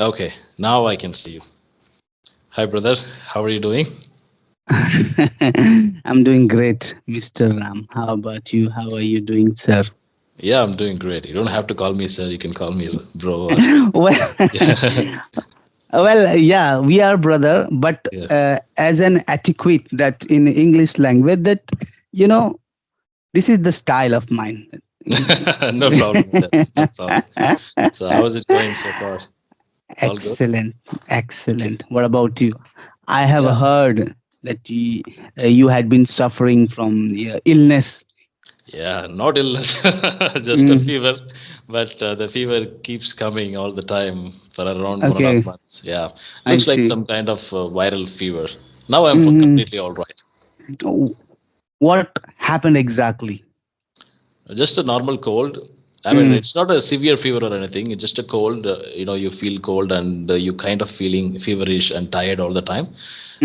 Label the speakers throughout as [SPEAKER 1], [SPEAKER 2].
[SPEAKER 1] Okay, now I can see you. Hi, brother. How are you doing?
[SPEAKER 2] I'm doing great, Mr. Ram. How about you? How are you doing, sir?
[SPEAKER 1] Yeah, I'm doing great. You don't have to call me sir. You can call me bro. Or
[SPEAKER 2] Well,
[SPEAKER 1] yeah,
[SPEAKER 2] yeah, we are brother, but
[SPEAKER 1] yeah.
[SPEAKER 2] as an etiquette that in English language that you know this is the style of mine.
[SPEAKER 1] No problem with that. No problem. So, how is it going so far? All good?
[SPEAKER 2] Excellent,
[SPEAKER 1] Okay.
[SPEAKER 2] excellent. What about you? I have
[SPEAKER 1] Yeah.
[SPEAKER 2] heard that you had been suffering from illness.
[SPEAKER 1] Yeah, not illness, just a
[SPEAKER 2] Mm,
[SPEAKER 1] fever. But the fever keeps coming all the time for around 1.5
[SPEAKER 2] okay,
[SPEAKER 1] months. Yeah,
[SPEAKER 2] I
[SPEAKER 1] looks like
[SPEAKER 2] see.
[SPEAKER 1] some kind of viral fever. Now I'm
[SPEAKER 2] Mhm.
[SPEAKER 1] completely all right.
[SPEAKER 2] What happened exactly?
[SPEAKER 1] Just a normal cold. I mean,
[SPEAKER 2] Mm,
[SPEAKER 1] it's not a severe fever or anything. It's just a cold. You feel cold and you kind of feeling feverish and tired all the time.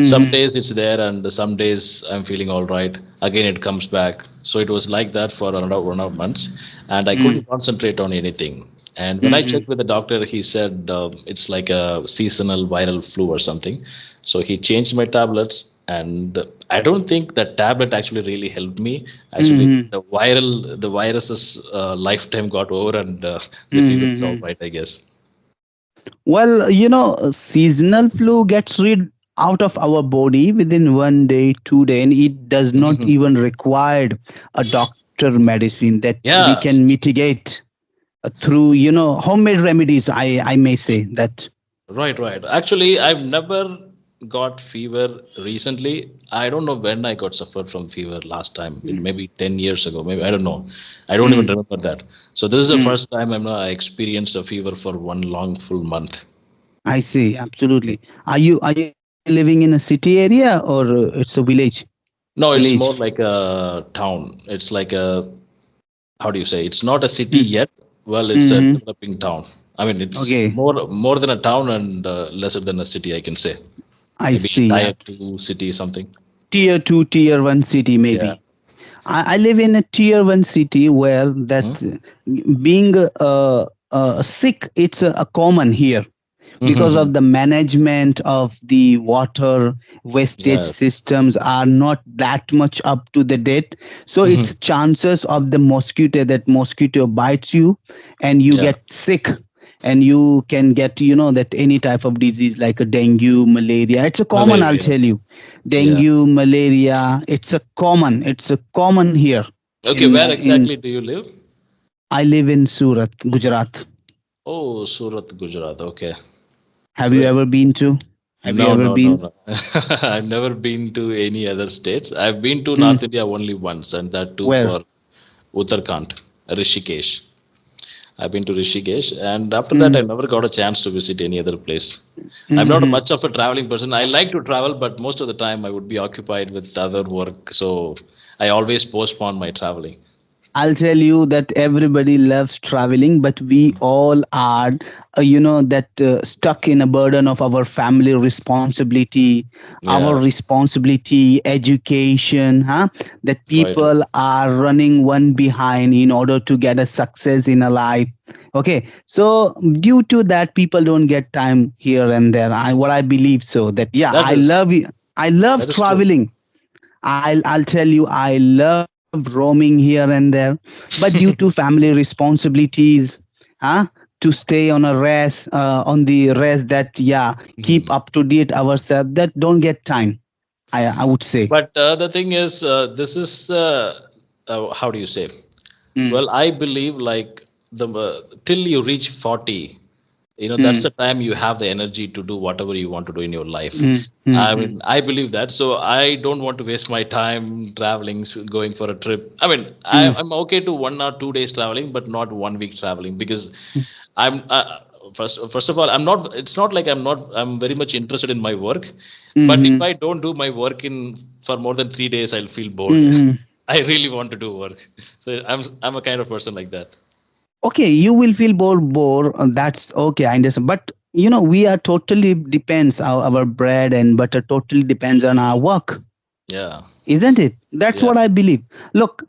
[SPEAKER 1] Some
[SPEAKER 2] mhm,
[SPEAKER 1] days it's there, and some days I'm feeling all right. Again, it comes back. So it was like that for around 1.5 months, and I couldn't
[SPEAKER 2] mm,
[SPEAKER 1] concentrate on anything. And when I
[SPEAKER 2] mhm,
[SPEAKER 1] checked with the doctor, he said it's like a seasonal viral flu or something. So he changed my tablets, and I don't think that tablet actually really helped me. Actually,
[SPEAKER 2] mhm,
[SPEAKER 1] the virus's lifetime got over, and the fever is all
[SPEAKER 2] mhm.
[SPEAKER 1] right, I guess.
[SPEAKER 2] Well, seasonal flu gets rid out of our body within 1 day, 2 day, and it does not even require a doctor medicine that we
[SPEAKER 1] Yeah,
[SPEAKER 2] can mitigate through, homemade remedies. I may say that.
[SPEAKER 1] right, right. Actually, I've never got fever recently. I don't know when I got suffered from fever last time. It
[SPEAKER 2] Mm,
[SPEAKER 1] maybe 10 years ago. Maybe I don't know. I don't even
[SPEAKER 2] mm,
[SPEAKER 1] remember that. So this is the
[SPEAKER 2] mm.
[SPEAKER 1] first time I experienced a fever for one long full month.
[SPEAKER 2] I see, absolutely. Are you living in a city area or it's a
[SPEAKER 1] No, it's
[SPEAKER 2] village?
[SPEAKER 1] more like a town. It's like a, how do you say? It's not a city
[SPEAKER 2] Mm,
[SPEAKER 1] yet. Well, it's a
[SPEAKER 2] mm-hmm.
[SPEAKER 1] developing town. I mean, it's
[SPEAKER 2] Okay,
[SPEAKER 1] more than a town and lesser than a city, I can say.
[SPEAKER 2] I
[SPEAKER 1] Maybe
[SPEAKER 2] see.
[SPEAKER 1] tier two city something.
[SPEAKER 2] Tier two, tier one city,
[SPEAKER 1] Yeah.
[SPEAKER 2] maybe. I live in a tier one city where
[SPEAKER 1] Hmm.
[SPEAKER 2] that being sick, it's a common here because
[SPEAKER 1] Hmm.
[SPEAKER 2] of the management of the water wastage
[SPEAKER 1] Yeah.
[SPEAKER 2] systems are not that much up to the date. So
[SPEAKER 1] Hmm.
[SPEAKER 2] it's chances of the mosquito that mosquito bites you and you
[SPEAKER 1] Yeah.
[SPEAKER 2] get sick and you can get that any type of disease like a dengue, malaria. It's a common, I'll
[SPEAKER 1] Malaria.
[SPEAKER 2] tell you.
[SPEAKER 1] Yeah.
[SPEAKER 2] Dengue, malaria, it's a common here
[SPEAKER 1] Okay, where
[SPEAKER 2] in
[SPEAKER 1] exactly do you live?
[SPEAKER 2] I live in Surat, Gujarat.
[SPEAKER 1] Oh, Surat, Gujarat. Okay,
[SPEAKER 2] Have you
[SPEAKER 1] great.
[SPEAKER 2] ever been to? Have you
[SPEAKER 1] No,
[SPEAKER 2] ever
[SPEAKER 1] no, no,
[SPEAKER 2] been?
[SPEAKER 1] no. I've never been to any other states. I've been to
[SPEAKER 2] Mm,
[SPEAKER 1] North India only once, and that too
[SPEAKER 2] where?
[SPEAKER 1] for Uttarakhand, Rishikesh. I've been to Rishikesh, and after that, I
[SPEAKER 2] Mm,
[SPEAKER 1] never got a chance to visit any other place. I'm not
[SPEAKER 2] mhm.
[SPEAKER 1] much of a traveling person. I like to travel, but most of the time I would be occupied with other work, so I always postpone my traveling.
[SPEAKER 2] I'll tell you that everybody loves traveling, but we all are, that stuck in a burden of our family responsibility, our
[SPEAKER 1] Yeah,
[SPEAKER 2] responsibility, education, huh? That
[SPEAKER 1] right.
[SPEAKER 2] people are running one behind in order to get a success in a life. Okay, so due to that, people don't get time here and there. What I believe so that yeah,
[SPEAKER 1] That is
[SPEAKER 2] I love
[SPEAKER 1] that is true.
[SPEAKER 2] traveling. I'll tell you, I love roaming here and there, but due to family responsibilities, huh, to stay on a rest, on the rest that yeah, keep
[SPEAKER 1] Mhm.
[SPEAKER 2] up to date ourselves, that don't get time. I would say.
[SPEAKER 1] But the thing is, this is how do you say?
[SPEAKER 2] Mm,
[SPEAKER 1] Well, I believe like the till you reach 40, that's
[SPEAKER 2] mm,
[SPEAKER 1] the time you have the energy to do whatever you want to do in your life.
[SPEAKER 2] mm, mm,
[SPEAKER 1] I
[SPEAKER 2] mm,
[SPEAKER 1] mean, I believe that. So I don't want to waste my time traveling, going for a trip. I mean,
[SPEAKER 2] mm,
[SPEAKER 1] I'm okay to 1 or 2 days traveling, but not 1 week traveling because
[SPEAKER 2] mm,
[SPEAKER 1] I'm first of all, I'm not. It's not like I'm not. I'm very much interested in my work, but if
[SPEAKER 2] mm,
[SPEAKER 1] I don't do my work in for more than 3 days, I'll feel bored.
[SPEAKER 2] mm.
[SPEAKER 1] I really want to do work, so I'm a kind of person like that.
[SPEAKER 2] Okay, you will feel bored. That's okay, I understand. But we are totally depends our bread and butter totally depends on our work,
[SPEAKER 1] Yeah,
[SPEAKER 2] isn't it? That's
[SPEAKER 1] yeah.
[SPEAKER 2] what I believe. Look,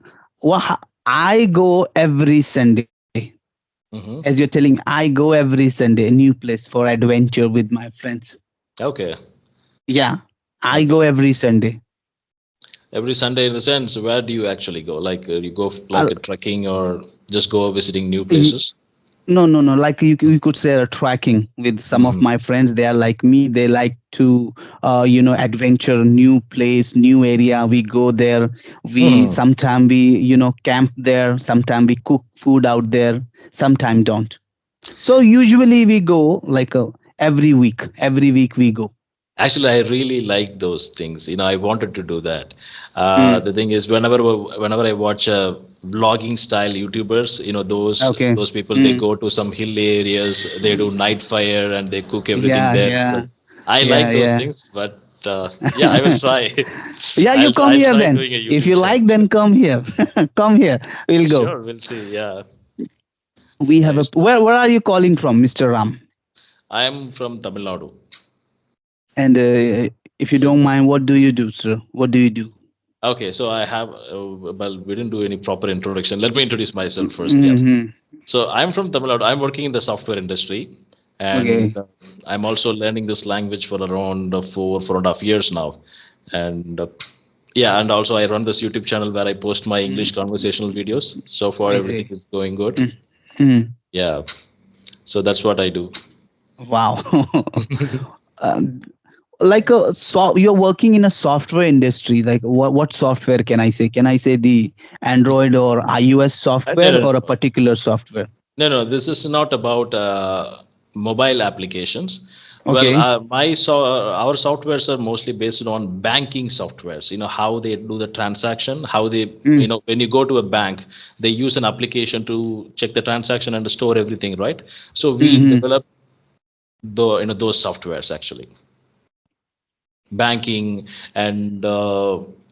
[SPEAKER 2] I go every Sunday.
[SPEAKER 1] Hmm.
[SPEAKER 2] As you're telling, I go every Sunday, a new place for adventure with my friends.
[SPEAKER 1] Okay.
[SPEAKER 2] Yeah, I
[SPEAKER 1] Okay.
[SPEAKER 2] go every Sunday.
[SPEAKER 1] Every Sunday, in the sense, where do you actually go? Like you go like
[SPEAKER 2] I'll,
[SPEAKER 1] a trekking or just go visiting new places?
[SPEAKER 2] No, no, no. Like you could say tracking with some of
[SPEAKER 1] Mm.
[SPEAKER 2] my friends. They are like me. They like to, adventure, new place, new area. We go there. We
[SPEAKER 1] Hmm.
[SPEAKER 2] sometime we, camp there. Sometime we cook food out there. Sometime don't. So usually we go like every week. Every week we go.
[SPEAKER 1] Actually, I really like those things. I wanted to do that.
[SPEAKER 2] Mm,
[SPEAKER 1] The thing is, whenever I watch vlogging style YouTubers,
[SPEAKER 2] okay.
[SPEAKER 1] those people, they
[SPEAKER 2] Mm,
[SPEAKER 1] go to some hill areas, they do night fire, and they cook everything
[SPEAKER 2] yeah,
[SPEAKER 1] there.
[SPEAKER 2] yeah,
[SPEAKER 1] So I
[SPEAKER 2] yeah,
[SPEAKER 1] like those
[SPEAKER 2] yeah.
[SPEAKER 1] things, but yeah, I will try.
[SPEAKER 2] Yeah, you come
[SPEAKER 1] I'll
[SPEAKER 2] here
[SPEAKER 1] try
[SPEAKER 2] then.
[SPEAKER 1] doing a
[SPEAKER 2] If
[SPEAKER 1] YouTube
[SPEAKER 2] you like,
[SPEAKER 1] channel.
[SPEAKER 2] then come here. Come here. We'll go.
[SPEAKER 1] Sure, we'll see. Yeah,
[SPEAKER 2] We have a
[SPEAKER 1] nice.
[SPEAKER 2] where are you calling from, Mr. Ram?
[SPEAKER 1] I am from Tamil Nadu.
[SPEAKER 2] And if you don't mind, what do you do, sir? What do you do?
[SPEAKER 1] Okay, so I have, well, we didn't do any proper introduction. Let me introduce myself first. Yeah.
[SPEAKER 2] Mm-hmm.
[SPEAKER 1] So I'm from Tamil Nadu. I'm working in the software industry, and
[SPEAKER 2] Okay.
[SPEAKER 1] I'm also learning this language for around 4.5 years now. And yeah, and also I run this YouTube channel where I post my English conversational videos. So far,
[SPEAKER 2] I
[SPEAKER 1] everything
[SPEAKER 2] see.
[SPEAKER 1] is going good.
[SPEAKER 2] Mm-hmm.
[SPEAKER 1] Yeah, so that's what I do.
[SPEAKER 2] Wow. um, like you're working in a software industry. Like what software can I say? Can I say the Android or iOS
[SPEAKER 1] No,
[SPEAKER 2] software
[SPEAKER 1] no,
[SPEAKER 2] or a particular software?
[SPEAKER 1] no, no, this is not about mobile applications. Well,
[SPEAKER 2] Okay.
[SPEAKER 1] our softwares are mostly based on banking softwares. How they do the transaction, how they,
[SPEAKER 2] Mm.
[SPEAKER 1] when you go to a bank, they use an application to check the transaction and store everything, right? So we
[SPEAKER 2] Mm-hmm.
[SPEAKER 1] develop those softwares actually, banking and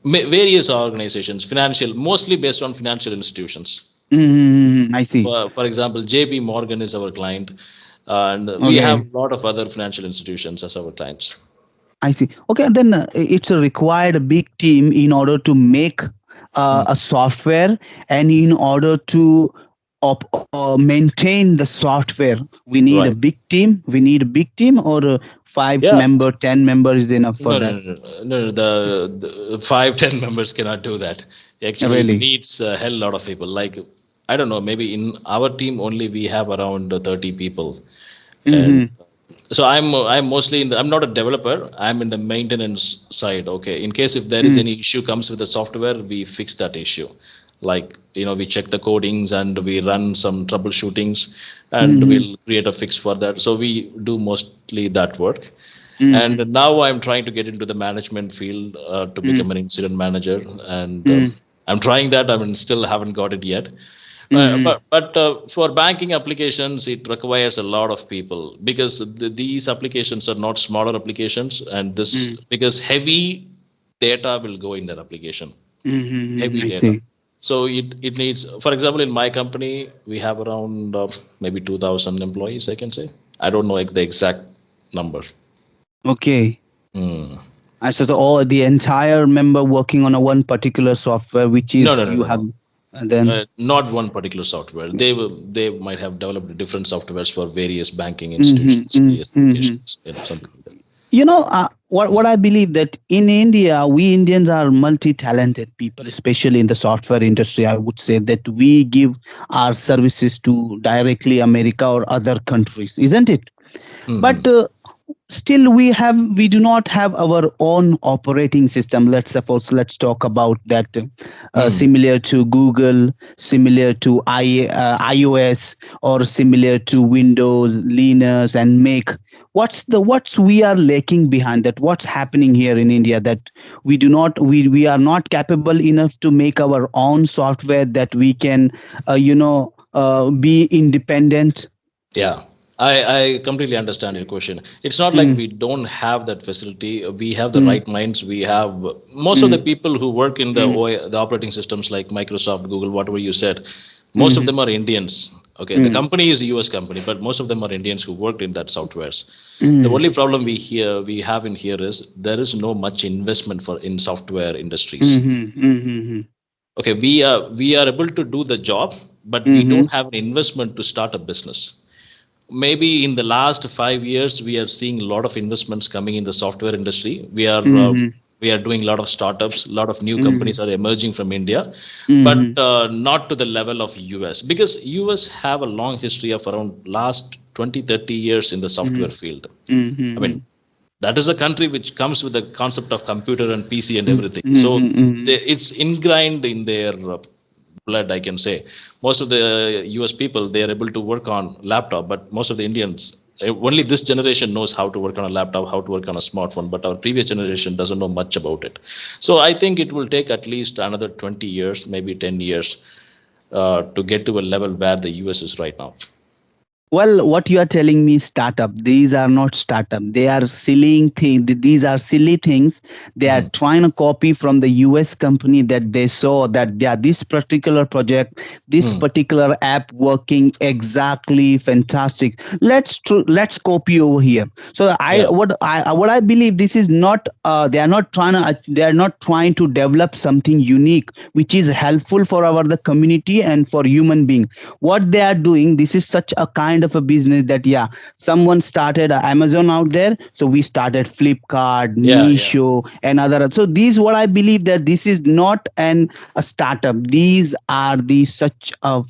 [SPEAKER 1] various organizations, financial, mostly based on financial institutions.
[SPEAKER 2] Mm-hmm. I see.
[SPEAKER 1] For example, JP Morgan is our client, and we have
[SPEAKER 2] Okay.
[SPEAKER 1] a lot of other financial institutions as our clients.
[SPEAKER 2] I see. Okay, then it's a required a big team in order to make
[SPEAKER 1] Mm.
[SPEAKER 2] a software, and in order to maintain the software. We need a
[SPEAKER 1] Right.
[SPEAKER 2] big team. We need a big team, or a five
[SPEAKER 1] Yeah.
[SPEAKER 2] member, 10 member is enough for
[SPEAKER 1] No, no,
[SPEAKER 2] that.
[SPEAKER 1] no, no, no. The 5, 10 members cannot do that. Actually, it
[SPEAKER 2] Really.
[SPEAKER 1] needs a hell lot of people. Like, I don't know, maybe in our team only we have around 30 people, and
[SPEAKER 2] Mm-hmm.
[SPEAKER 1] so I'm mostly I'm not a developer. I'm in the maintenance side. Okay, in case if there is
[SPEAKER 2] Mm-hmm.
[SPEAKER 1] any issue comes with the software, we fix that issue. Like, we check the codings and we run some troubleshootings, and
[SPEAKER 2] Mm-hmm.
[SPEAKER 1] we'll create a fix for that. So we do mostly that work. And
[SPEAKER 2] Mm-hmm.
[SPEAKER 1] now I'm trying to get into the management field, to become an incident manager, and
[SPEAKER 2] Mm-hmm.
[SPEAKER 1] I'm trying that. I mean, still haven't got it yet.
[SPEAKER 2] Mm-hmm.
[SPEAKER 1] But for banking applications, it requires a lot of people, because these applications are not smaller applications, and this
[SPEAKER 2] Mm-hmm.
[SPEAKER 1] because heavy data will go in that application,
[SPEAKER 2] Mm-hmm.
[SPEAKER 1] heavy
[SPEAKER 2] I
[SPEAKER 1] data.
[SPEAKER 2] see.
[SPEAKER 1] So it needs, for example, in my company, we have around maybe 2,000 employees, I can say. I don't know like the exact number.
[SPEAKER 2] Okay.
[SPEAKER 1] Hmm.
[SPEAKER 2] I said all the entire member working on a one particular software, which
[SPEAKER 1] No, no,
[SPEAKER 2] is
[SPEAKER 1] no,
[SPEAKER 2] you
[SPEAKER 1] no,
[SPEAKER 2] have,
[SPEAKER 1] no.
[SPEAKER 2] and then.
[SPEAKER 1] Not one particular software. They might have developed different softwares for various banking institutions,
[SPEAKER 2] Mm-hmm.
[SPEAKER 1] various
[SPEAKER 2] Mm-hmm.
[SPEAKER 1] applications, something like that.
[SPEAKER 2] What I believe that in India, we Indians are multi-talented people, especially in the software industry. I would say that we give our services to directly America or other countries, isn't it? But
[SPEAKER 1] Hmm.
[SPEAKER 2] still we do not have our own operating system. Let's talk about that.
[SPEAKER 1] Hmm.
[SPEAKER 2] Similar to Google, similar to iOS, or similar to Windows, Linux, and Mac. What's we are lacking behind that? What's happening here in India that we are not capable enough to make our own software that we can be independent.
[SPEAKER 1] Yeah, I completely understand your question. It's not like
[SPEAKER 2] Mm,
[SPEAKER 1] we don't have that facility. We have the
[SPEAKER 2] mm,
[SPEAKER 1] right minds. We have most of the
[SPEAKER 2] mm,
[SPEAKER 1] people who work in
[SPEAKER 2] mm,
[SPEAKER 1] the operating systems like Microsoft, Google, whatever you said. Most of
[SPEAKER 2] mm,
[SPEAKER 1] them are Indians. Okay, the
[SPEAKER 2] mm,
[SPEAKER 1] company is a US company, but most of them are Indians who worked in that softwares. The
[SPEAKER 2] mm,
[SPEAKER 1] only problem we have in here is there is no much investment for in software industries.
[SPEAKER 2] mhm, mhm, mhm.
[SPEAKER 1] okay, we are able to do the job, but we
[SPEAKER 2] Mm-hmm.
[SPEAKER 1] don't have an investment to start a business. Maybe in the last 5 years we are seeing a lot of investments coming in the software industry.
[SPEAKER 2] Mm-hmm.
[SPEAKER 1] We are doing a lot of startups, a lot of new
[SPEAKER 2] Mm-hmm.
[SPEAKER 1] companies are emerging from India, but
[SPEAKER 2] Mm-hmm.
[SPEAKER 1] not to the level of US, because US have a long history of around last 20 30 years in the software field. I
[SPEAKER 2] Mm-hmm.
[SPEAKER 1] mean, that is a country which comes with the concept of computer and PC and everything. So
[SPEAKER 2] Mm-hmm.
[SPEAKER 1] it's ingrained in their blood, I can say. Most of the US people, they are able to work on laptop, but most of the Indians, only this generation knows how to work on a laptop, how to work on a smartphone, but our previous generation doesn't know much about it. So I think it will take at least another 20 years, maybe 10 years, to get to a level where the US is right now.
[SPEAKER 2] Well, what you are telling me, startup. These are not startup. They are silly things. These are silly things. They are
[SPEAKER 1] Mhm.
[SPEAKER 2] trying to copy from the US company that they saw that yeah, this particular project, this
[SPEAKER 1] Hmm.
[SPEAKER 2] particular app working exactly fantastic. Let's copy over here. So
[SPEAKER 1] Yeah.
[SPEAKER 2] what I believe, this is not they are not trying to develop something unique which is helpful for our the community and for human being. What they are doing, this is such a kind of a business that yeah, someone started Amazon out there, so we started Flipkart,
[SPEAKER 1] Yeah. Yeah.
[SPEAKER 2] Meesho, and other. So these what I believe that this is not an a startup. These are the such a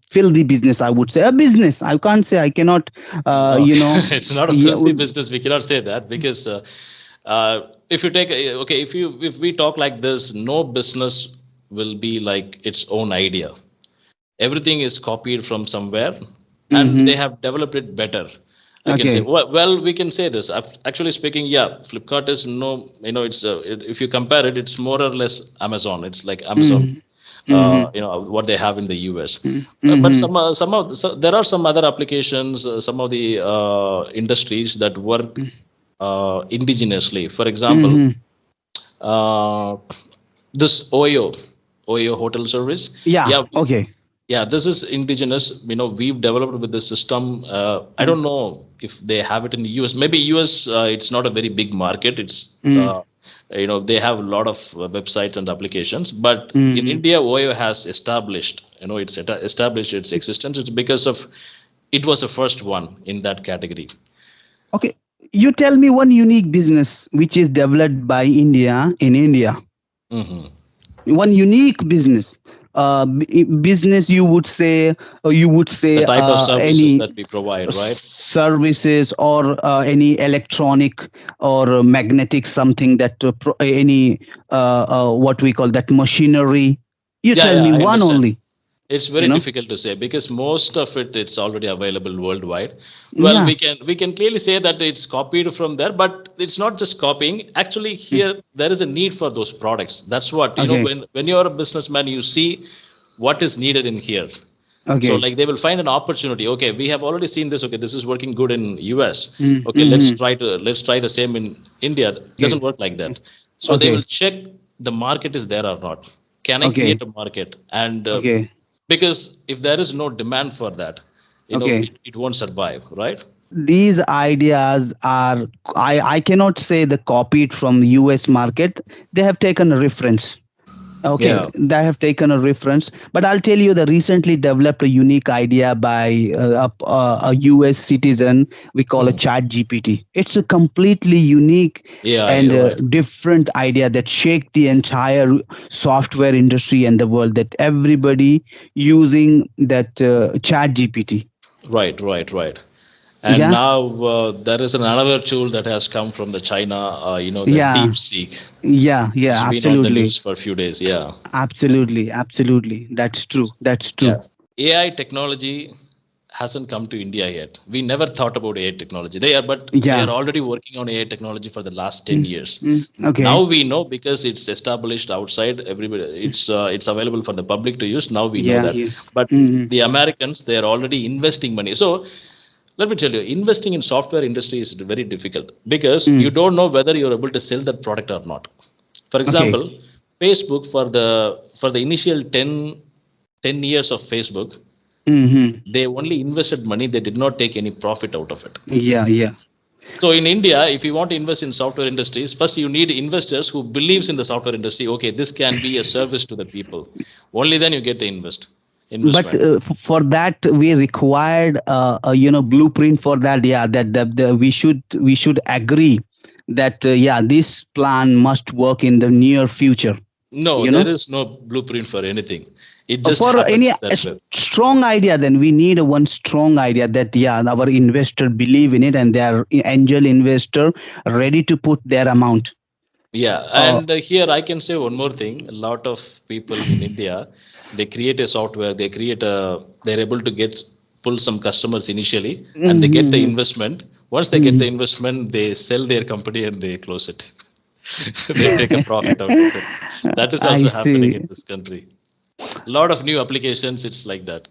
[SPEAKER 2] filthy business, I would say. A business, I can't say, I cannot
[SPEAKER 1] No,
[SPEAKER 2] you know.
[SPEAKER 1] it's not a
[SPEAKER 2] Yeah.
[SPEAKER 1] filthy business. We cannot say that because if you take okay, if we talk like this, no business will be like its own idea. Everything is copied from somewhere, and they
[SPEAKER 2] Mm-hmm.
[SPEAKER 1] have developed it better. I can say,
[SPEAKER 2] Okay.
[SPEAKER 1] well, we can say this. Actually speaking, yeah, Flipkart is no, it's if you compare it, it's more or less Amazon. It's like Amazon,
[SPEAKER 2] Mm-hmm. Mm-hmm.
[SPEAKER 1] what they have in the US. But
[SPEAKER 2] Mm-hmm.
[SPEAKER 1] there are some other applications, some of the industries that work indigenously. For example,
[SPEAKER 2] Mm-hmm.
[SPEAKER 1] uh, this Oyo hotel service.
[SPEAKER 2] Yeah.
[SPEAKER 1] Yeah,
[SPEAKER 2] Okay.
[SPEAKER 1] yeah, this is indigenous. We've developed with the system. I don't know if they have it in the US. Maybe US, it's not a very big market.
[SPEAKER 2] Mm-hmm.
[SPEAKER 1] They have a lot of websites and applications. But in
[SPEAKER 2] Mm-hmm.
[SPEAKER 1] India, Oyo has established, established its existence. It's because of it was the first one in that category.
[SPEAKER 2] Okay, you tell me one unique business which is developed by India in India.
[SPEAKER 1] Hmm.
[SPEAKER 2] One unique business, business you would
[SPEAKER 1] The
[SPEAKER 2] say
[SPEAKER 1] type of services
[SPEAKER 2] any
[SPEAKER 1] that we provide, right?
[SPEAKER 2] services or any electronic or magnetic something that any what we call that machinery. You
[SPEAKER 1] Yeah,
[SPEAKER 2] tell
[SPEAKER 1] yeah,
[SPEAKER 2] me
[SPEAKER 1] I
[SPEAKER 2] one
[SPEAKER 1] understand.
[SPEAKER 2] only.
[SPEAKER 1] It's
[SPEAKER 2] You
[SPEAKER 1] very
[SPEAKER 2] know.
[SPEAKER 1] difficult to say because most of it's already available worldwide. Well,
[SPEAKER 2] Yeah.
[SPEAKER 1] we can clearly say that it's copied from there, but it's not just copying. Actually,
[SPEAKER 2] Mm.
[SPEAKER 1] here there is a need for those products. That's what
[SPEAKER 2] Okay.
[SPEAKER 1] when you're a businessman, you see what is needed in here. So
[SPEAKER 2] Okay.
[SPEAKER 1] like they will find an opportunity. Okay, we have already seen this. Okay, this is working good in US. Okay,
[SPEAKER 2] Mm-hmm.
[SPEAKER 1] let's try the same in India. It doesn't
[SPEAKER 2] Okay.
[SPEAKER 1] work like that. So they will
[SPEAKER 2] Okay.
[SPEAKER 1] check the market is there or not. Can I
[SPEAKER 2] Okay.
[SPEAKER 1] create a market? And
[SPEAKER 2] Okay.
[SPEAKER 1] because if there is no demand for that,
[SPEAKER 2] Okay.
[SPEAKER 1] it won't survive, right?
[SPEAKER 2] These ideas are, I cannot say the copied from US market. They have taken a reference. Okay,
[SPEAKER 1] Yeah.
[SPEAKER 2] they have taken a reference, but I'll tell you the recently developed a unique idea by a US citizen. We call a
[SPEAKER 1] Hmm.
[SPEAKER 2] chat GPT. It's a completely unique
[SPEAKER 1] Yeah,
[SPEAKER 2] and
[SPEAKER 1] you're right.
[SPEAKER 2] different idea that shake the entire software industry and the world, that everybody using that chat GPT.
[SPEAKER 1] Right, right, right. And
[SPEAKER 2] Yeah.
[SPEAKER 1] now there is another tool that has come from the China, the
[SPEAKER 2] Yeah.
[SPEAKER 1] DeepSeek.
[SPEAKER 2] Yeah, yeah,
[SPEAKER 1] It's been on the
[SPEAKER 2] absolutely.
[SPEAKER 1] news for a few days. Yeah.
[SPEAKER 2] Absolutely, absolutely. That's true. That's
[SPEAKER 1] Yeah.
[SPEAKER 2] true.
[SPEAKER 1] AI technology hasn't come to India yet. We never thought about AI technology. But they are
[SPEAKER 2] Yeah.
[SPEAKER 1] already working on AI technology for the last 10
[SPEAKER 2] Mm,
[SPEAKER 1] years. Now
[SPEAKER 2] okay.
[SPEAKER 1] we know because it's established outside everybody. It's available for the public to use. Now we know
[SPEAKER 2] Yeah,
[SPEAKER 1] that.
[SPEAKER 2] yeah.
[SPEAKER 1] But
[SPEAKER 2] Mm,
[SPEAKER 1] the Americans, they are already investing money. So let me tell you, investing in software industry is very difficult because you
[SPEAKER 2] mm.
[SPEAKER 1] don't know whether you're able to sell that product or not. For
[SPEAKER 2] Okay.
[SPEAKER 1] example, Facebook for the initial 10 years of Facebook,
[SPEAKER 2] Mm-hmm.
[SPEAKER 1] they only invested money. They did not take any profit out of it.
[SPEAKER 2] Yeah, yeah.
[SPEAKER 1] So in India, if you want to invest in software industries, first you need investors who believes in the software industry. Okay, this can be a service to the people. Only then you get the
[SPEAKER 2] But
[SPEAKER 1] investment.
[SPEAKER 2] for that we required blueprint for that. Yeah, that we should agree that yeah, this plan must work in the near future.
[SPEAKER 1] No,
[SPEAKER 2] You know,
[SPEAKER 1] there is no blueprint for anything. It just
[SPEAKER 2] for any
[SPEAKER 1] happens that way.
[SPEAKER 2] strong idea, then we need a one strong idea that yeah, our investor believe in it and they are angel investor ready to put their amount.
[SPEAKER 1] Yeah,
[SPEAKER 2] uh,
[SPEAKER 1] and here I can say one more thing. A lot of people in India, they create a software, they're able to get pull some customers initially, and they get the
[SPEAKER 2] mhm,
[SPEAKER 1] investment. Once they get the
[SPEAKER 2] mhm.
[SPEAKER 1] investment, they sell their company and they close it. They take a profit out of it. That is
[SPEAKER 2] I
[SPEAKER 1] also happening in
[SPEAKER 2] see.
[SPEAKER 1] this country. A lot of new applications, it's like that.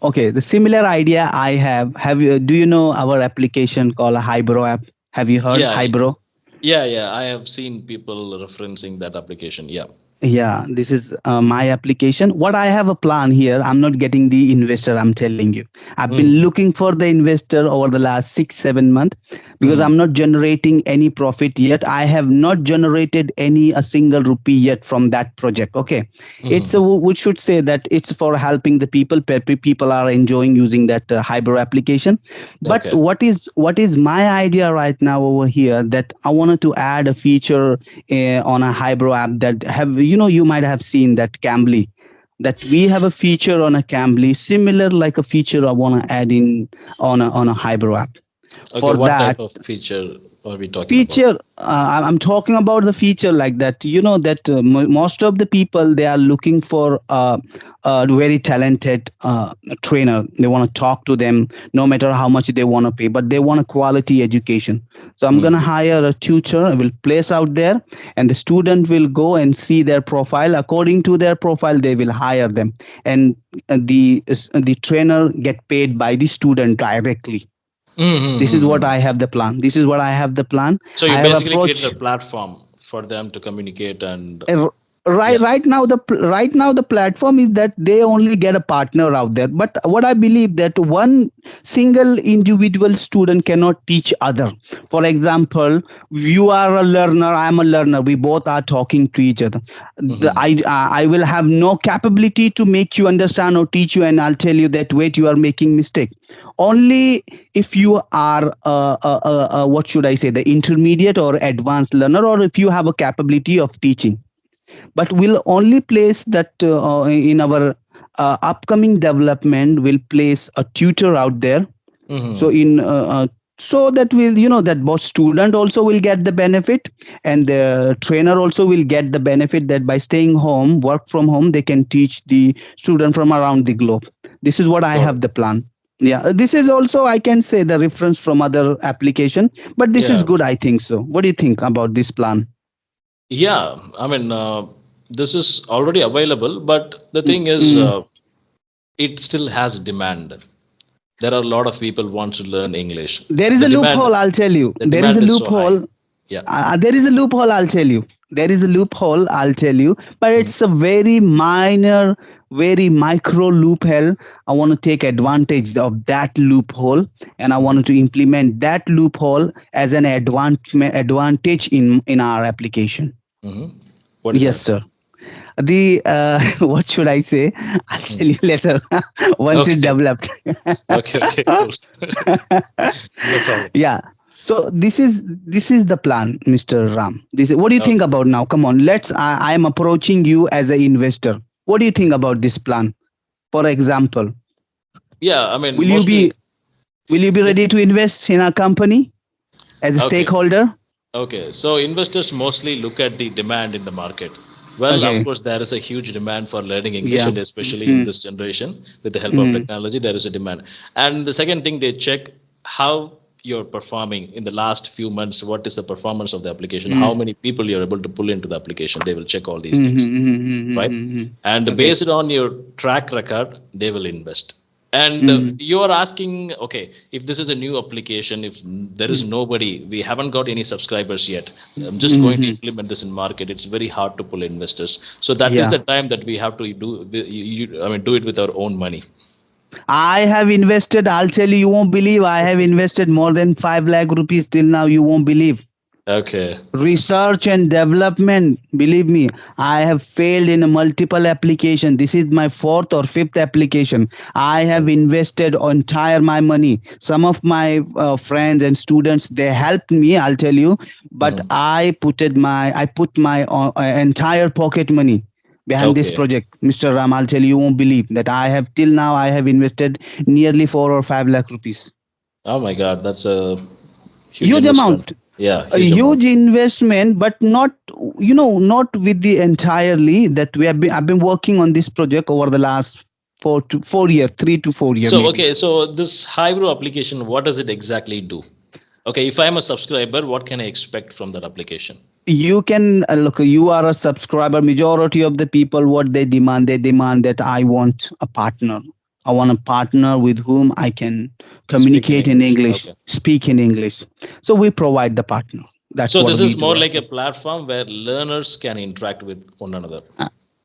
[SPEAKER 2] Okay, the similar idea I have you, do you know our application called Hybro app? Have you heard
[SPEAKER 1] Yeah,
[SPEAKER 2] Hybro?
[SPEAKER 1] yeah. I have seen people referencing that application. Yeah.
[SPEAKER 2] Yeah, this is my application. What I have a plan here. I'm not getting the investor. I'm telling you. I've been
[SPEAKER 1] Mm-hmm.
[SPEAKER 2] looking for the investor over the last 6 7 months because
[SPEAKER 1] Mm-hmm.
[SPEAKER 2] I'm not generating any profit yet. I have not generated any a single rupee yet from that project. Okay, it's
[SPEAKER 1] Mm-hmm.
[SPEAKER 2] a we should say that it's for helping the people. People are enjoying using that Hyper application. But
[SPEAKER 1] Okay.
[SPEAKER 2] what is my idea right now over here that I wanted to add a feature on a Hybro app that have you might have seen that Cambly, that we have a feature on a Cambly similar like a feature I want to add in on a Hybro app.
[SPEAKER 1] Okay.
[SPEAKER 2] For
[SPEAKER 1] What type
[SPEAKER 2] that
[SPEAKER 1] of feature are we talking about?
[SPEAKER 2] feature, I'm talking about the feature like that. You know that most of the people they are looking for a very talented trainer. They want to talk to them no matter how much they want to pay, but they want a quality education. So I'm gonna
[SPEAKER 1] Mm-hmm.
[SPEAKER 2] hire a tutor. I will place out there, and the student will go and see their profile. According to their profile, they will hire them, and the trainer get paid by the student directly. This is what
[SPEAKER 1] Mm-hmm.
[SPEAKER 2] I have the plan. This is what I have the plan.
[SPEAKER 1] So
[SPEAKER 2] I
[SPEAKER 1] you
[SPEAKER 2] have
[SPEAKER 1] basically created a
[SPEAKER 2] approach.
[SPEAKER 1] platform for them to communicate and
[SPEAKER 2] Right,
[SPEAKER 1] yeah.
[SPEAKER 2] right now the platform is that they only get a partner out there. But what I believe that one single individual student cannot teach other. For example, you are a learner, I am a learner. We both are talking to each other.
[SPEAKER 1] Mm-hmm.
[SPEAKER 2] I will have no capability to make you understand or teach you, and I'll tell you that wait, you are making mistake. Only if you are what should I say, the intermediate or advanced learner, or if you have a capability of teaching. But we'll only place that in our upcoming development, we'll place a tutor out there. So
[SPEAKER 1] Mm-hmm.
[SPEAKER 2] in so that will that both student also will get the benefit, and the trainer also will get the benefit that by staying home, work from home, they can teach the student from around the globe. This is what I
[SPEAKER 1] Got
[SPEAKER 2] have
[SPEAKER 1] it.
[SPEAKER 2] the plan. Yeah, this is also I can say the reference from other application, but this is
[SPEAKER 1] Yeah.
[SPEAKER 2] good, I think so. What do you think about this plan?
[SPEAKER 1] Yeah. I mean, this is already available, but the thing is,
[SPEAKER 2] Mm,
[SPEAKER 1] it still has demand. There are a lot of people want to learn English.
[SPEAKER 2] there is
[SPEAKER 1] The
[SPEAKER 2] a
[SPEAKER 1] demand,
[SPEAKER 2] loophole, I'll tell you.
[SPEAKER 1] the
[SPEAKER 2] There is a
[SPEAKER 1] demand is so high.
[SPEAKER 2] loophole.
[SPEAKER 1] Yeah.
[SPEAKER 2] There is a loophole, I'll tell you. There is a loophole, I'll tell you. But
[SPEAKER 1] Mhm.
[SPEAKER 2] it's a very minor, very micro loophole. I want to take advantage of that loophole, and I
[SPEAKER 1] Mhm.
[SPEAKER 2] wanted to implement that loophole as an advantage in our application.
[SPEAKER 1] Mhm. What is
[SPEAKER 2] Yes,
[SPEAKER 1] that?
[SPEAKER 2] sir. The what should I say? I'll tell
[SPEAKER 1] Mhm.
[SPEAKER 2] you later once it's
[SPEAKER 1] Okay.
[SPEAKER 2] developed.
[SPEAKER 1] Okay. Cool. No problem.
[SPEAKER 2] Yeah, so this is the plan, Mr. Ram. This what do you think
[SPEAKER 1] Okay.
[SPEAKER 2] about now? Come on, I am approaching you as an investor. What do you think about this plan? For example,
[SPEAKER 1] Yeah. I mean,
[SPEAKER 2] will you
[SPEAKER 1] mostly.
[SPEAKER 2] be will you be
[SPEAKER 1] Yeah.
[SPEAKER 2] ready to invest in our company as a
[SPEAKER 1] Okay.
[SPEAKER 2] stakeholder?
[SPEAKER 1] Okay. So investors mostly look at the demand in the market. Well, of
[SPEAKER 2] Okay.
[SPEAKER 1] course, there is a huge demand for learning English,
[SPEAKER 2] Yeah.
[SPEAKER 1] and especially in
[SPEAKER 2] Mm,
[SPEAKER 1] this generation, with the help of
[SPEAKER 2] mm,
[SPEAKER 1] technology, there is a demand. And the second thing, they check how you're performing in the last few months. What is the performance of the application? How
[SPEAKER 2] mm,
[SPEAKER 1] many people you're able to pull into the application? They will check all these
[SPEAKER 2] mm, mm,
[SPEAKER 1] things,
[SPEAKER 2] mm, mm,
[SPEAKER 1] right?
[SPEAKER 2] mm, mm.
[SPEAKER 1] And
[SPEAKER 2] Okay.
[SPEAKER 1] based on your track record, they will invest. And
[SPEAKER 2] Mm,
[SPEAKER 1] you are asking, okay, if this is a new application, if there is
[SPEAKER 2] mm,
[SPEAKER 1] nobody, we haven't got any subscribers yet, I'm just
[SPEAKER 2] mm,
[SPEAKER 1] going to
[SPEAKER 2] mm.
[SPEAKER 1] implement this in market. It's very hard to pull investors. So that is
[SPEAKER 2] Yeah.
[SPEAKER 1] the time that we have to do. I mean, do it with our own money.
[SPEAKER 2] I have invested, I'll tell you, you won't believe, I have invested more than 5 lakh rupees till now, you won't believe.
[SPEAKER 1] Okay.
[SPEAKER 2] Research and development, believe me, I have failed in a multiple application. This is my fourth or fifth application. I have invested entire my money. Some of my friends and students, they helped me, I'll tell you, but
[SPEAKER 1] Mhm.
[SPEAKER 2] I put my entire pocket money behind this
[SPEAKER 1] Okay.
[SPEAKER 2] project, Mr. Ram. I'll tell you, you won't believe that I have till now I have invested nearly 4 or 5 lakh rupees.
[SPEAKER 1] Oh my God, that's a huge
[SPEAKER 2] Huge
[SPEAKER 1] investment.
[SPEAKER 2] amount,
[SPEAKER 1] Yeah,
[SPEAKER 2] a
[SPEAKER 1] huge
[SPEAKER 2] huge
[SPEAKER 1] amount.
[SPEAKER 2] investment, but not, not with the entirely that I've been working on this project over the last 4 years, 3 to 4 years
[SPEAKER 1] So,
[SPEAKER 2] maybe.
[SPEAKER 1] okay, so this Hybro application, what does it exactly do? Okay, if I'm a subscriber, what can I expect from that application?
[SPEAKER 2] You can look, you are a subscriber. Majority of the people, what they demand that I want a partner. I want a partner with whom I can
[SPEAKER 1] Speak in
[SPEAKER 2] communicate in
[SPEAKER 1] English.
[SPEAKER 2] English,
[SPEAKER 1] Okay.
[SPEAKER 2] speak in English. So we provide the partner. That's
[SPEAKER 1] So
[SPEAKER 2] what
[SPEAKER 1] this
[SPEAKER 2] we
[SPEAKER 1] is
[SPEAKER 2] do
[SPEAKER 1] more
[SPEAKER 2] right
[SPEAKER 1] like a
[SPEAKER 2] there.
[SPEAKER 1] platform where learners can interact with one another.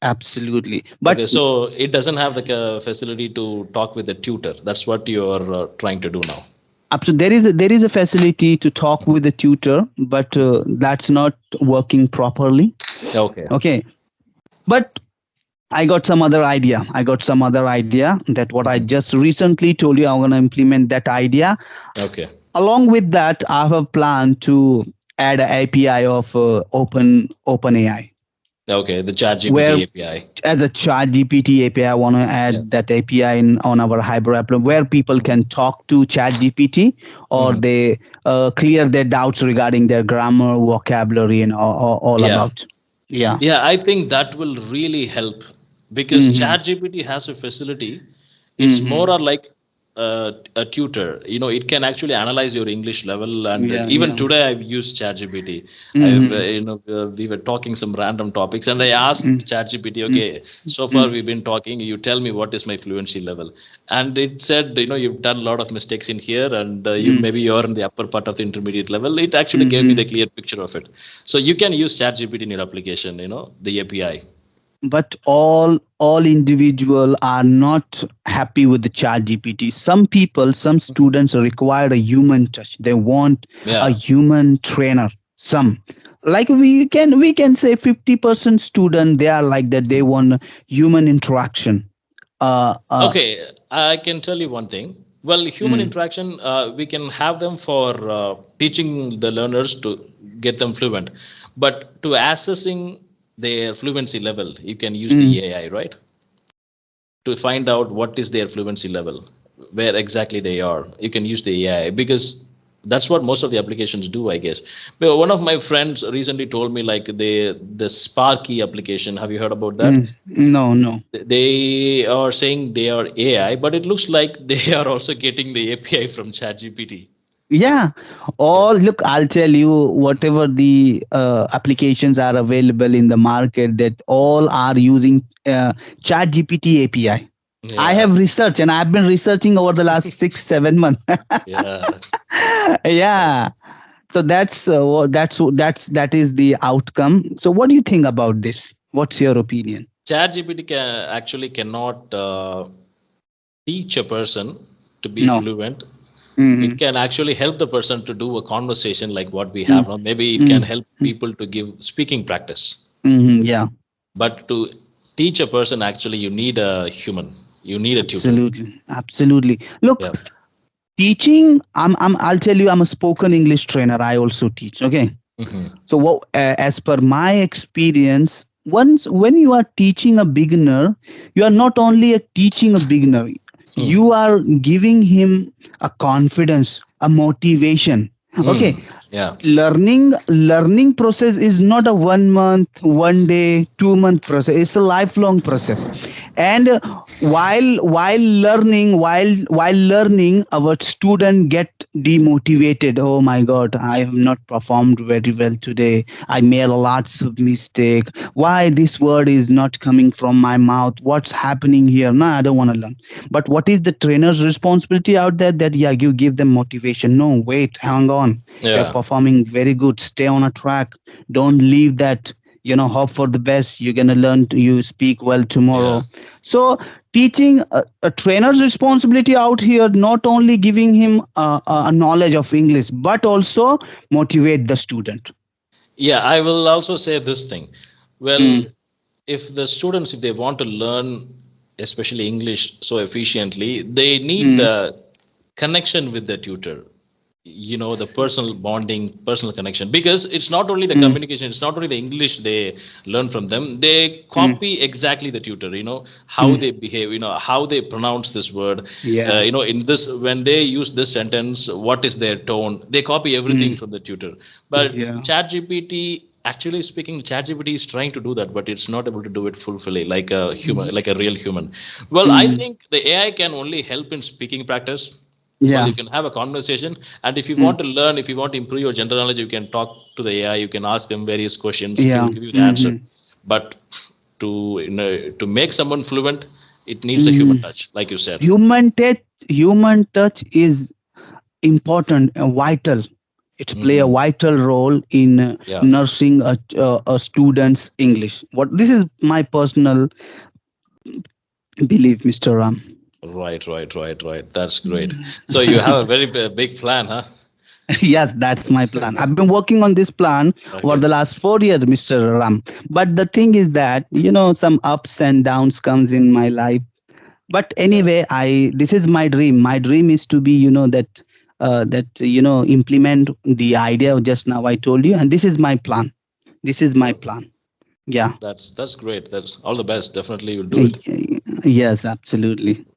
[SPEAKER 2] Absolutely,
[SPEAKER 1] Okay,
[SPEAKER 2] but
[SPEAKER 1] so it doesn't have like a facility to talk with a tutor. That's what you're trying to do now.
[SPEAKER 2] up to there is a facility to talk with the tutor, but that's not working properly.
[SPEAKER 1] Okay.
[SPEAKER 2] Okay, but I got some other idea that what I
[SPEAKER 1] Mhm.
[SPEAKER 2] just recently told you, I'm going to implement that idea.
[SPEAKER 1] Okay.
[SPEAKER 2] Along with that, I have a plan to add an API of open AI,
[SPEAKER 1] Okay, the Chat
[SPEAKER 2] where
[SPEAKER 1] GPT API.
[SPEAKER 2] as a chat GPT API, I want to
[SPEAKER 1] Yeah.
[SPEAKER 2] add that API on our Hybrid app where people
[SPEAKER 1] Mhm.
[SPEAKER 2] can talk to chat GPT, or
[SPEAKER 1] Mhm.
[SPEAKER 2] they clear their doubts regarding their grammar, vocabulary, and all
[SPEAKER 1] Yeah.
[SPEAKER 2] about. Yeah.
[SPEAKER 1] Yeah, I think that will really help because
[SPEAKER 2] Mm-hmm.
[SPEAKER 1] ChatGPT has a facility. It's more
[SPEAKER 2] Mm-hmm.
[SPEAKER 1] or like a tutor. It can actually analyze your English level. And
[SPEAKER 2] Yeah.
[SPEAKER 1] even
[SPEAKER 2] Yeah.
[SPEAKER 1] today, I've used ChatGPT.
[SPEAKER 2] Mm-hmm.
[SPEAKER 1] We were talking some random topics, and I asked ChatGPT, okay, so far
[SPEAKER 2] Mm-hmm.
[SPEAKER 1] we've been talking. You tell me what is my fluency level, and it said, you've done a lot of mistakes in here, and you're in the upper part of the intermediate level. It actually gave me the
[SPEAKER 2] Mm-hmm.
[SPEAKER 1] clear picture of it. So you can use ChatGPT in your application, the API.
[SPEAKER 2] But all individual are not happy with the chat gpt. Some
[SPEAKER 1] Mhm.
[SPEAKER 2] students require a human touch. They want a
[SPEAKER 1] Yeah.
[SPEAKER 2] human trainer. Some, like we can say 50% student, they are like that, they
[SPEAKER 1] Mhm.
[SPEAKER 2] want human interaction. uh, uh
[SPEAKER 1] Okay, I can tell you one thing. Well, human
[SPEAKER 2] mm,
[SPEAKER 1] interaction, we can have them for teaching the learners to get them fluent, but to assessing their fluency level, you can use
[SPEAKER 2] mm.
[SPEAKER 1] the AI, right? To find out what is their fluency level, where exactly they are. You can use the AI because that's what most of the applications do, I guess. But one of my friends recently told me like the Sparky application. Have you heard about that?
[SPEAKER 2] No, no.
[SPEAKER 1] They are saying they are AI, but it looks like they are also getting the API from ChatGPT.
[SPEAKER 2] Yeah,
[SPEAKER 1] Yeah.
[SPEAKER 2] all look, I'll tell you, whatever the applications are available in the market, that all are using chat gpt api. I
[SPEAKER 1] Yeah.
[SPEAKER 2] have researched and I've been researching over the last 6 7 months.
[SPEAKER 1] Yeah.
[SPEAKER 2] Yeah, so that is the outcome. So what do you think about this? What's your opinion?
[SPEAKER 1] ChatGPT actually cannot teach a person to be
[SPEAKER 2] No.
[SPEAKER 1] fluent.
[SPEAKER 2] Mm-hmm.
[SPEAKER 1] It can actually help the person to do a conversation like what we have now. Maybe it can help
[SPEAKER 2] Mm-hmm.
[SPEAKER 1] people to give speaking practice.
[SPEAKER 2] Mm-hmm. Yeah.
[SPEAKER 1] But to teach a person, actually, you need a human. You need a tutor.
[SPEAKER 2] Absolutely, absolutely. Look,
[SPEAKER 1] Yeah.
[SPEAKER 2] teaching, I'll tell you, I'm a spoken English trainer. I also teach. Okay.
[SPEAKER 1] Hmm.
[SPEAKER 2] So what, as per my experience, once when you are teaching a beginner, you are not only teaching a beginner, you are giving him a confidence, a motivation. Okay.
[SPEAKER 1] Mm. Yeah.
[SPEAKER 2] Learning process is not a 1 month, 1 day, 2 month process. It's a lifelong process. And while learning, our student get demotivated. Oh my god, I have not performed very well today. I made lots of mistake. Why this word is not coming from my mouth? What's happening here? No, I don't want to learn. But what is the trainer's responsibility out there? That, yeah, you give them motivation. No, wait, hang on, you're
[SPEAKER 1] Yeah.
[SPEAKER 2] performing very good, stay on a track, don't leave that, hope for the best, you're going to learn, you speak well
[SPEAKER 1] Yeah.
[SPEAKER 2] tomorrow. So teaching a trainer's responsibility out here, not only giving him a knowledge of English, but also motivate the student.
[SPEAKER 1] Yeah, I will also say this thing. Well,
[SPEAKER 2] Mm,
[SPEAKER 1] if the students, if they want to learn, especially English, so efficiently, they need
[SPEAKER 2] mm,
[SPEAKER 1] the connection with the tutor. The personal bonding, personal connection, because it's not only the
[SPEAKER 2] mm,
[SPEAKER 1] communication, it's not only the English they learn from them, they
[SPEAKER 2] mm,
[SPEAKER 1] copy exactly the tutor, how
[SPEAKER 2] mm.
[SPEAKER 1] they behave, how they pronounce this word,
[SPEAKER 2] Yeah.
[SPEAKER 1] in this, when they use this sentence, what is their tone, they copy everything
[SPEAKER 2] Mm,
[SPEAKER 1] from the tutor. But
[SPEAKER 2] yeah.
[SPEAKER 1] ChatGPT, actually speaking, ChatGPT is trying to do that, but it's not able to do it fully like a human,
[SPEAKER 2] Mm,
[SPEAKER 1] like a real human. Well, I
[SPEAKER 2] mm,
[SPEAKER 1] think the AI can only help in speaking practice. Well,
[SPEAKER 2] yeah.
[SPEAKER 1] you can have a conversation, and if you
[SPEAKER 2] Mm,
[SPEAKER 1] want to learn, if you want to improve your general knowledge, you can talk to the AI, you can ask them various questions, he
[SPEAKER 2] yeah.
[SPEAKER 1] will give you the answer.
[SPEAKER 2] Hmm.
[SPEAKER 1] But to to make someone fluent, it needs a human
[SPEAKER 2] Mm.
[SPEAKER 1] touch, like you said.
[SPEAKER 2] Human touch is important and vital. It play a
[SPEAKER 1] Hmm.
[SPEAKER 2] vital role in
[SPEAKER 1] Yeah,
[SPEAKER 2] nursing a student's English. What this is my personal belief, Mr. Ram.
[SPEAKER 1] right. That's great. So you have a very big plan, huh?
[SPEAKER 2] Yes, that's my plan. I've been working on this plan over
[SPEAKER 1] Okay.
[SPEAKER 2] the last 4 years, Mr. Ram. But the thing is that some ups and downs comes in my life. But
[SPEAKER 1] Yeah.
[SPEAKER 2] anyway, I this is my dream. My dream is to be implement the idea just now I told you, and this is my plan. This is my
[SPEAKER 1] Well,
[SPEAKER 2] plan. Yeah.
[SPEAKER 1] that's great. That's all the best. Definitely, you'll do it.
[SPEAKER 2] Y- yes, absolutely.